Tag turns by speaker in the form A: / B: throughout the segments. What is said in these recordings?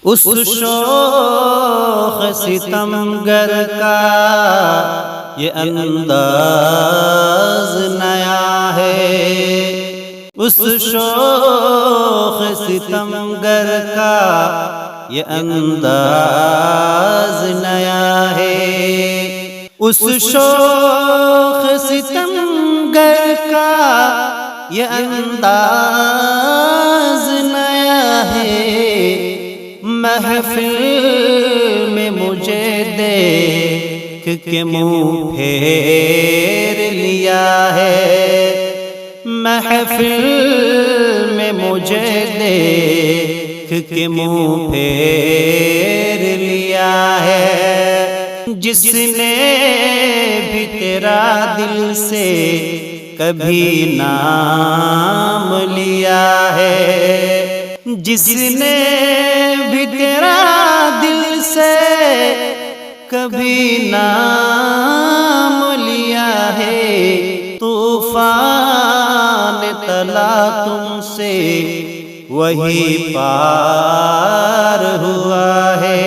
A: اس شوخ ستمگر کا یہ انداز نیا ہے، اس شوخ ستمگر کا یہ انداز نیا ہے، اس شوخ ستمگر کا یہ انداز نیا ہے، محفل میں مجھے دیکھ کے منہ پھیر لیا ہے، محفل میں مجھے دیکھ کے منہ پھیر لیا ہے، جس نے بھی تیرا دل سے کبھی نام لیا ہے، جس نے بھی تیرا دل سے کبھی نام لیا ہے، طوفان تلا تم سے وہی پار ہوا ہے،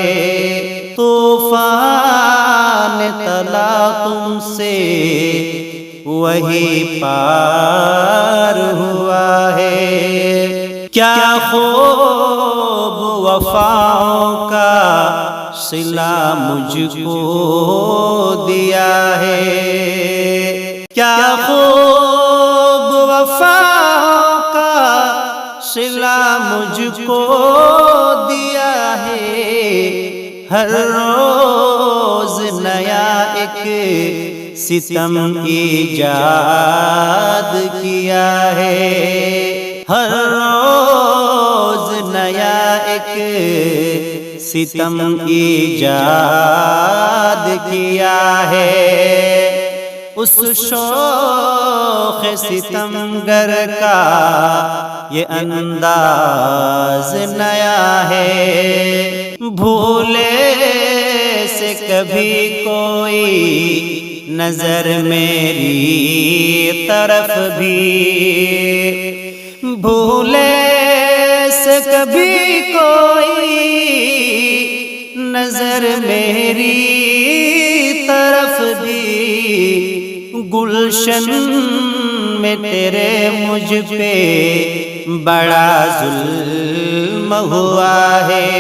A: طوفان تلا تم سے وہی پار ہوا ہے، کیا خوب وفاؤں کا صلہ مجھ کو دیا ہے، کیا خوب وفاؤں کا صلہ مجھ کو دیا ہے، ہر روز نیا ایک ستم ایجاد کیا ہے، ہر روز نیا ایک ستم ایجاد کیا ہے، اس شوخ ستمگر کا یہ انداز نیا ہے، بھولے سے کبھی کوئی نظر میری طرف بھی، بھولے سے کبھی کوئی نظر میری طرف بھی، گلشن میں تیرے مجھ پہ بڑا ظلم ہوا ہے،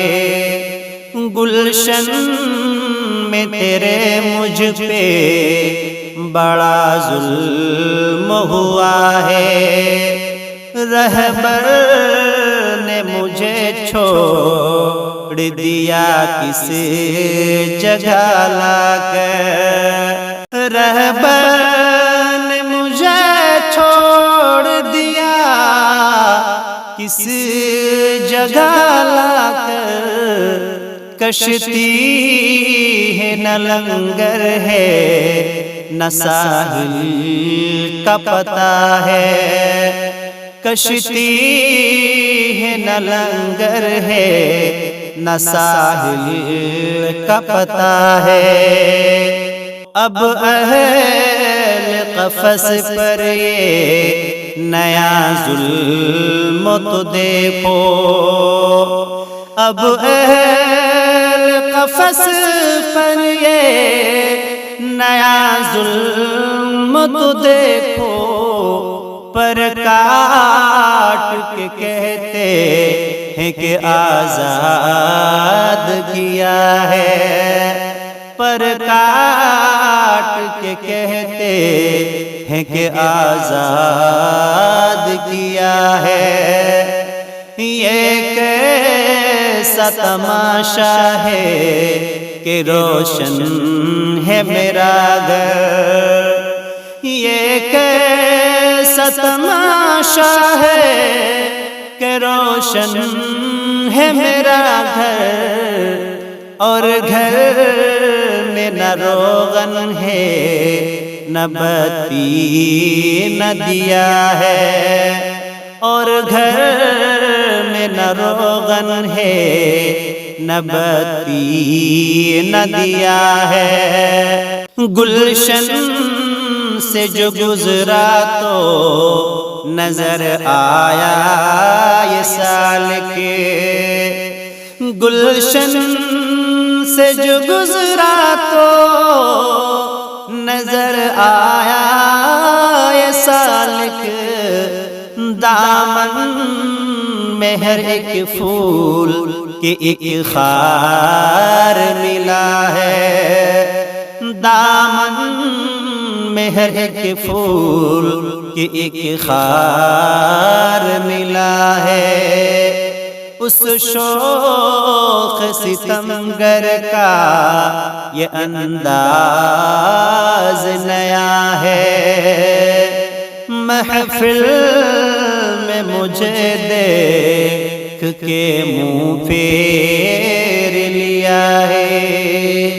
A: گلشن میں تیرے مجھ پہ بڑا ظلم ہوا ہے، رہبر نے مجھے چھوڑ دیا کس جگہ لا کر، رہبر نے مجھے چھوڑ دیا کس جگہ لا کر، کشتی ہے نہ لنگر ہے نہ ساحل کا پتہ ہے، کشتی ہے نہ لنگر ہے نہ ساحل کا پتہ ہے، اب اہل قفس پر یہ نیا ظلم تو دیکھو، اب اہل قفس پر یہ نیا ظلم تو دیکھو، پر کاٹ کے کہتے ہیں کہ آزاد کیا ہے، پر کاٹ کے کہتے ہیں کہ آزاد کیا ہے، یہ کیسا تماشا ہے کہ روشن ہے میرا گھر، یہ کیسا تماشا ہے کہ روشن ہے میرا گھر، اور گھر میں نہ روغن ہے نہ بتی نہ دیا ہے، اور گھر میں نہ روغن ہے نہ بتی نہ دیا ہے، گلشن سے جو گزرا تو نظر آیا یہ سالک، گلشن سے جو گزرا تو نظر آیا یہ سالک، دامن میں ہر ایک پھول کی ایک خار ملا ہے، دامن میں ہر ایک پھول کی ایک خار ملا ہے۔ اس شوق ستمگر کا یہ انداز نیا ہے، محفل میں مجھے دیکھ کے منہ پھیر لیا ہے۔